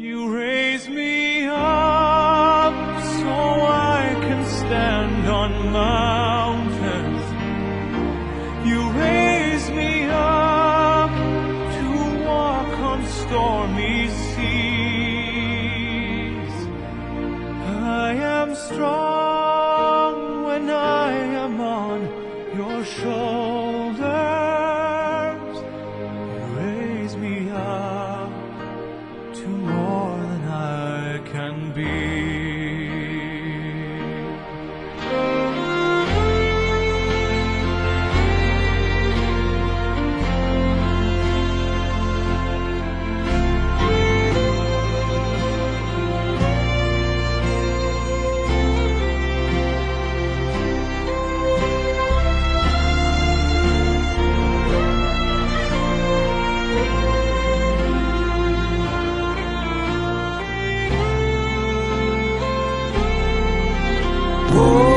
You raise me up so I can stand on mountains. You raise me up to walk on stormy seas. I am strong when I am on your shoulders. You raise me up to more than I can be. Oh